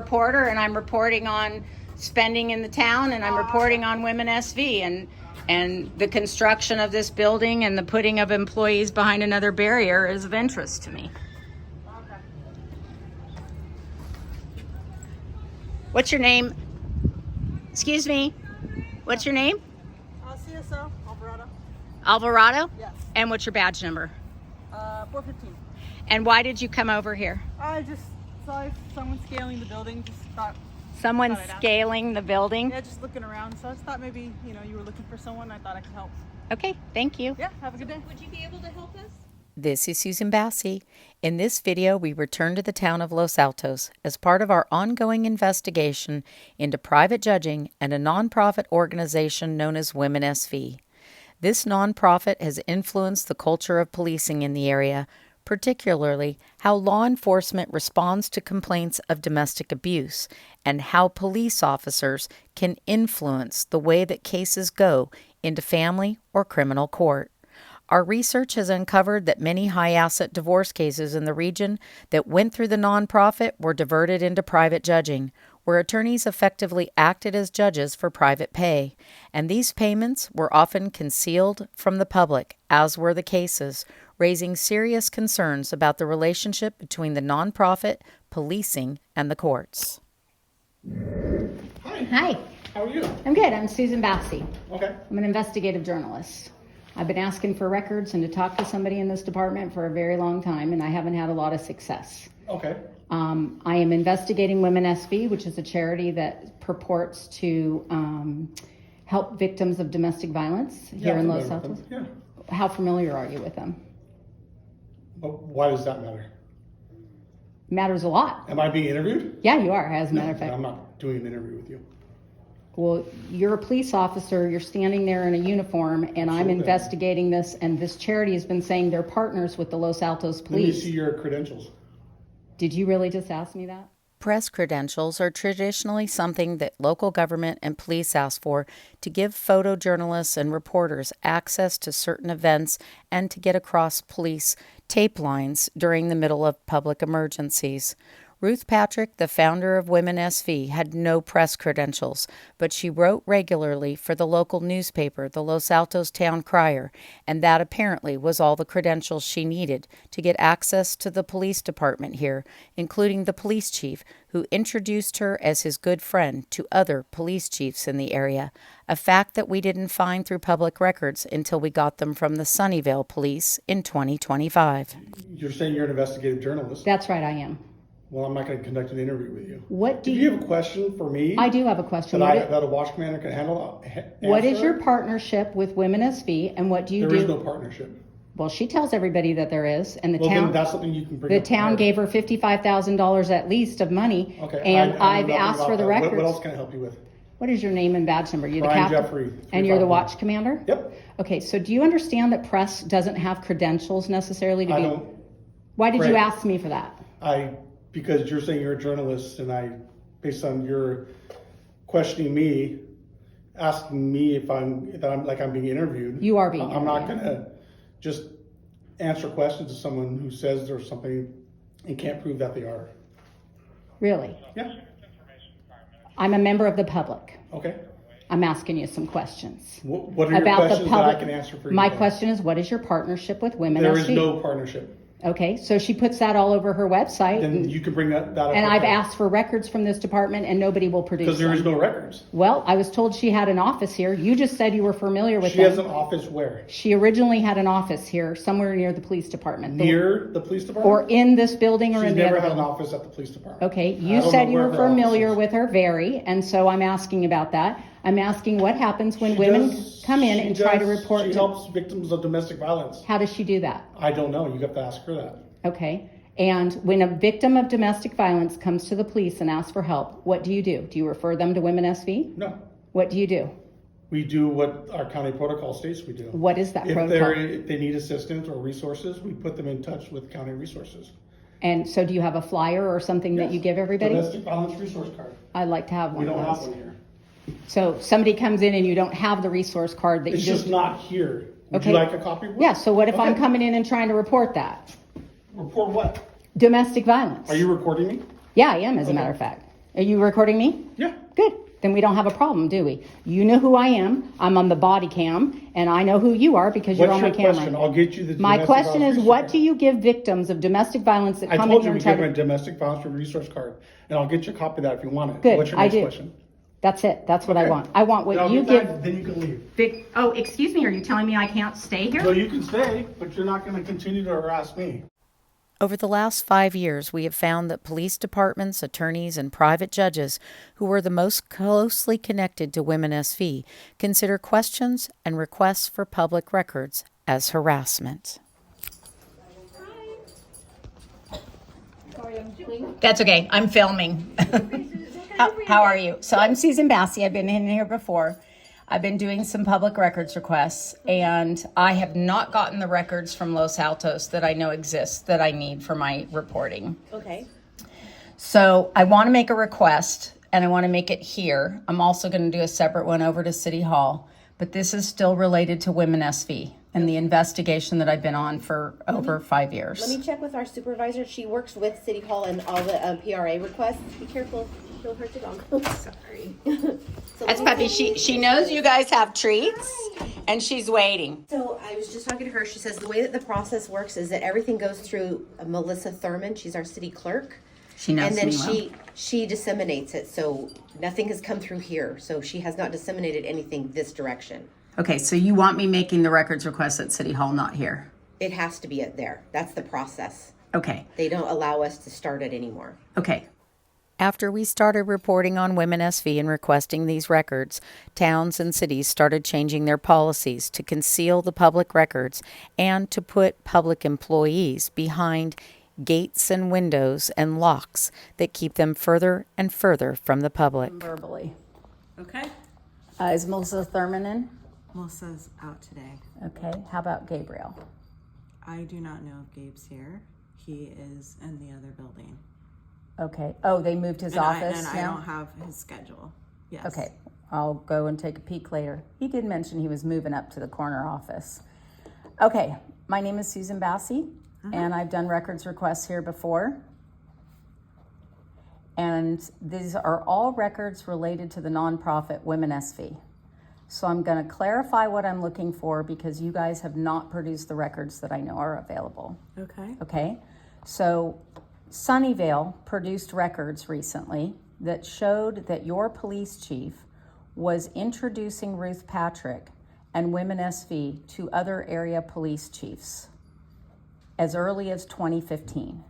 Reporter, and I'm reporting on spending in the town, and I'm reporting on WomenSV and the construction of this building and the putting of employees behind another barrier is of interest to me. Okay. What's your name? Excuse me. What's your name? CSO, Alvarado. Alvarado? Yes. And what's your badge number? 415. And why did you come over here? I just saw someone scaling the building. Just thought. Someone I'd ask. scaling the building? Yeah, just looking around. So I just thought maybe you were looking for someone. I thought I could help. Okay, thank you. Yeah, have a good day. Would you be able to help us? This is Susan Bassi. In this video, we return to the town of Los Altos as part of our ongoing investigation into private judging and a nonprofit organization known as WomenSV. This nonprofit has influenced the culture of policing in the area, particularly how law enforcement responds to complaints of domestic abuse and how police officers can influence the way that cases go into family or criminal court. Our research has uncovered that many high-asset divorce cases in the region that went through the nonprofit were diverted into private judging, where attorneys effectively acted as judges for private pay, and these payments were often concealed from the public, as were the cases, raising serious concerns about the relationship between the nonprofit, policing, and the courts. Hi. How are you? I'm good. I'm Susan Bassi. Okay. I'm an investigative journalist. I've been asking for records and to talk to somebody in this department for a very long time, and I haven't had a lot of success. Okay. I am investigating WomenSV, which is a charity that purports to help victims of domestic violence here in Los Altos. Yeah. How familiar are you with them? But why does that matter? Matters a lot. Am I being interviewed? Yeah, you are, as a matter of fact. I'm not doing an interview with you. Well, you're a police officer, you're standing there in a uniform, and I'm investigating this, and this charity has been saying they're partners with the Los Altos Let me police. see your credentials. Did you really just ask me that? Press credentials are traditionally something that local government and police ask for to give photojournalists and reporters access to certain events and to get across police tape lines during the middle of public emergencies. Ruth Patrick, the founder of WomenSV, had no press credentials, but she wrote regularly for the local newspaper, the Los Altos Town Crier, and that apparently was all the credentials she needed to get access to the police department here, including the police chief, who introduced her as his good friend to other police chiefs in the area, a fact that we didn't find through public records until we got them from the Sunnyvale Police in 2025. You're saying you're an investigative journalist. That's right, I am. Well, I'm not going to conduct an interview with you. What do you have a question for me? I do have a question. That a watch commander can handle? What is your partnership with WomenSV, and what do you do? There is no partnership. Well, she tells everybody that there is, and the Well, town. then that's something you can bring The up. town gave her $55,000 at least of money, Okay. and I I've know nothing asked about for the that. records. What else can I help you with? What is your name and badge number? You're the Brian captain, Jeffrey, and you're the 351. watch commander. Yep. Okay, so do you understand that press doesn't have credentials necessarily to I be? don't. Why did you Correct. ask me for that? Because you're saying you're a journalist, and based on your questioning me, asking me if I'm being interviewed. You are being I'm not interviewed. gonna just answer questions to someone who says there's something and can't prove that they are. Really? Yeah. I'm a member of the public. Okay. I'm asking you some questions. What are your About the questions that public. I can answer for you? My then? question is, what is your partnership with WomenSV? There is no partnership. Okay, so she puts that all over her website. Then you can bring that up. And with I've her. asked for records from this department, and nobody will produce Because there them. is no records. Well, I was told she had an office here. You just said you were familiar with She them. has an office where? She originally had an office here, somewhere near the police department. Near the police department? Or in this building or She's in the never other had an building. office at the police department. Okay, I you don't said know you where were her office familiar is. with her, very, and so I'm asking about that. I'm asking what happens when She women does- come in she and try to does- report. She helps victims of domestic violence. How does she do that? I don't know. You have to ask her that. Okay. And when a victim of domestic violence comes to the police and asks for help, what do you do? Do you refer them to WomenSV? No. What do you do? We do what our county protocol states we do. What is that If protocol? they need assistance or resources, we put them in touch with county resources. And so do you have a flyer or something that Yes. you give everybody? Domestic violence resource card. I'd like to have We one of don't those. have one here. So somebody comes in and you don't have the resource card that It's you just not here. Would Okay. you like a copy? Yeah, so what if I'm Okay. coming in and trying to report that? Report what? Domestic violence. Are you recording me? Yeah, I am, as a Okay. matter of fact. Are you recording me? Yeah. Good. Then we don't have a problem, do we? You know who I am. I'm on the body cam, and I know who you are because you're What's on my your camera. question? I'll get you the My domestic question violence is, resource what card. do you give victims of domestic violence that I come in told here you we and try give them a to... domestic violence resource card, and I'll get you a copy of that if you want it. Good, What's your I next do. question? That's it. That's what I Okay. want. I want Then what I'll you get give... that, then you can leave. Oh, excuse me. Are you telling me I can't stay here? Well, you can stay, but you're not going to continue to harass me. Over the last 5 years, we have found that police departments, attorneys, and private judges who are the most closely connected to WomenSV consider questions and requests for public records as harassment. That's okay. I'm filming. How are you? So I'm Susan Bassi. I've been in here before. I've been doing some public records requests, and I have not gotten the records from Los Altos that I know exist that I need for my reporting. Okay. So I want to make a request, and I want to make it here. I'm also going to do a separate one over to City Hall, but this is still related to WomenSV and the investigation that I've been on for over 5 years. Let me check with our supervisor. She works with City Hall and all the PRA requests. Be careful. She'll hurt the dog. Sorry. So That's let me Peppy. check. She knows you guys have treats, and she's waiting. So I was just talking to her. She says the way that the process works is that everything goes through Melissa Thurman. She's our city clerk. She knows And then me well. she disseminates it. So nothing has come through here. So she has not disseminated anything this direction. Okay, so you want me making the records request at City Hall, not here? It has to be at there. That's the process. Okay, They don't allow us to start it anymore. okay. After we started reporting on WomenSV and requesting these records, towns and cities started changing their policies to conceal the public records and to put public employees behind gates and windows and locks that keep them further and further from the public. Verbally. Okay. Is Melissa Thurman in? Melissa's out today. Okay, how about Gabriel? I do not know if Gabe's here. He is in the other building. Okay, oh, they moved his office I now? don't have his schedule. Yes. Okay, I'll go and take a peek later. He did mention he was moving up to the corner office. Okay, my name is Susan Bassi, and I've done records requests here before. And these are all records related to the nonprofit WomenSV. So I'm going to clarify what I'm looking for because you guys have not produced the records that I know are available. Okay. Okay, so Sunnyvale produced records recently that showed that your police chief was introducing Ruth Patrick and WomenSV to other area police chiefs as early as 2015.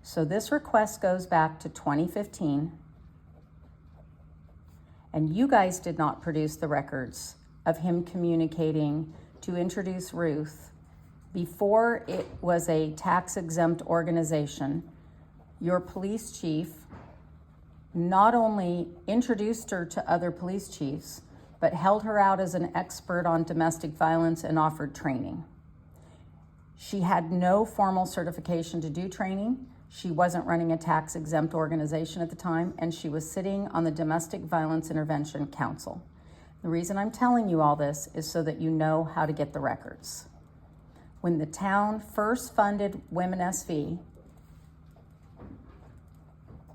So this request goes back to 2015, and you guys did not produce the records of him communicating to introduce Ruth before it was a tax-exempt organization. Your police chief not only introduced her to other police chiefs, but held her out as an expert on domestic violence and offered training. She had no formal certification to do training. She wasn't running a tax-exempt organization at the time, and she was sitting on the Domestic Violence Intervention Council. The reason I'm telling you all this is so that you know how to get the records. When the town first funded WomenSV,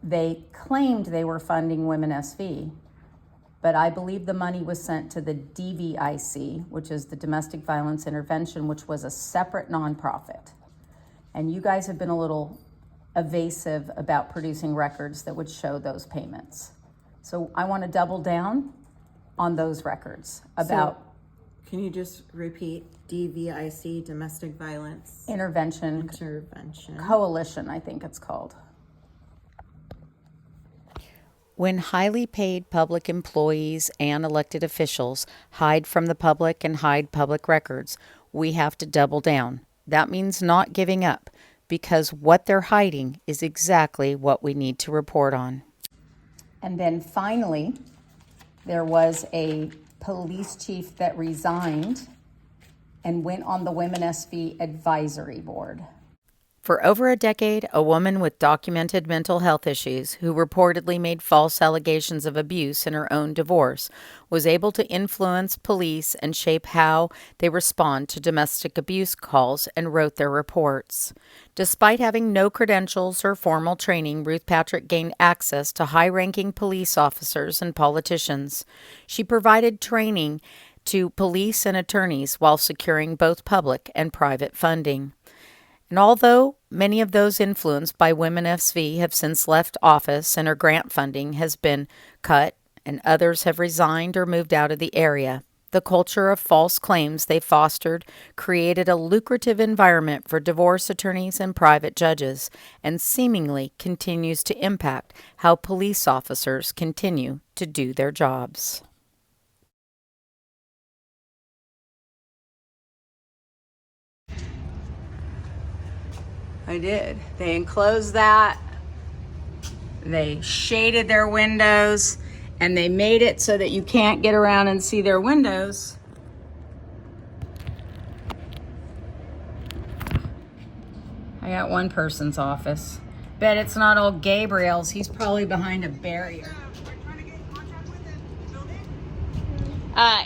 they claimed they were funding WomenSV, but I believe the money was sent to the DVIC, which is the Domestic Violence Intervention, which was a separate nonprofit. And you guys have been a little evasive about producing records that would show those payments. So I want to double down on those records about Can you just repeat DVIC, Domestic Violence Intervention Coalition, I think it's called. When highly paid public employees and elected officials hide from the public and hide public records, we have to double down. That means not giving up, because what they're hiding is exactly what we need to report on. And then finally, there was a police chief that resigned and went on the WomenSV advisory board. For over a decade, a woman with documented mental health issues who reportedly made false allegations of abuse in her own divorce was able to influence police and shape how they respond to domestic abuse calls and wrote their reports. Despite having no credentials or formal training, Ruth Patrick gained access to high-ranking police officers and politicians. She provided training to police and attorneys while securing both public and private funding. And although many of those influenced by WomenSV have since left office and her grant funding has been cut and others have resigned or moved out of the area, the culture of false claims they fostered created a lucrative environment for divorce attorneys and private judges and seemingly continues to impact how police officers continue to do their jobs. I did. They enclosed that. They shaded their windows and they made it so that you can't get around and see their windows. I got one person's office. Bet it's not old Gabriel's. He's probably behind a barrier.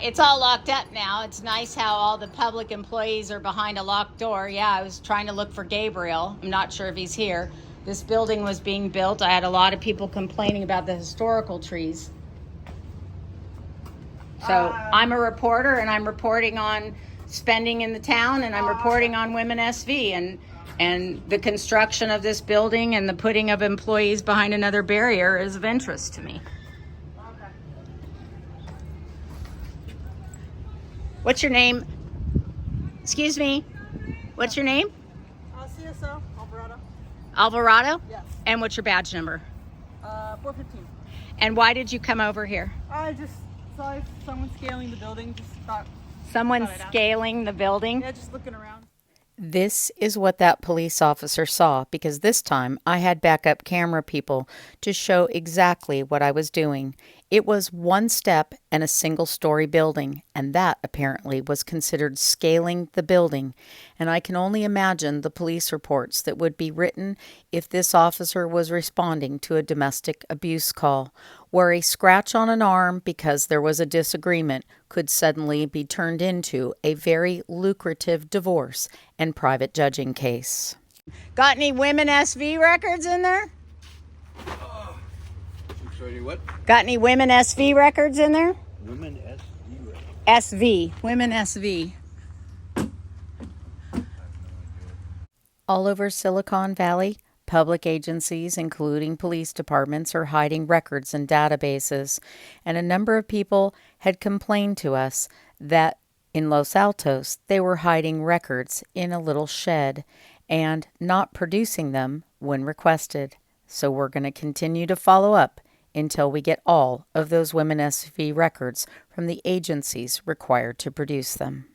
It's all locked up now. It's nice how all the public employees are behind a locked door. Yeah, I was trying to look for Gabriel. I'm not sure if he's here. This building was being built. I had a lot of people complaining about the historical trees. So I'm a reporter and I'm reporting on spending in the town and I'm reporting on WomenSV and the construction of this building and the putting of employees behind another barrier is of interest to me. What's your name? Excuse me. What's your name? CSO, Alvarado. Alvarado? Yes. And what's your badge number? 415. And why did you come over here? I just saw someone scaling the building. Just thought. Someone Thought I'd ask. scaling the building? Yeah, just looking around. This is what that police officer saw because this time I had backup camera people to show exactly what I was doing. It was one step and a single-story building, and that apparently was considered scaling the building. And I can only imagine the police reports that would be written if this officer was responding to a domestic abuse call, where a scratch on an arm because there was a disagreement could suddenly be turned into a very lucrative divorce and private judging case. Got any WomenSV records in there? Sorry, what? Got any WomenSV records in there? WomenSV. SV. WomenSV. All over Silicon Valley, public agencies, including police departments, are hiding records and databases, and a number of people had complained to us that in Los Altos they were hiding records in a little shed and not producing them when requested. So we're going to continue to follow up until we get all of those WomenSV records from the agencies required to produce them.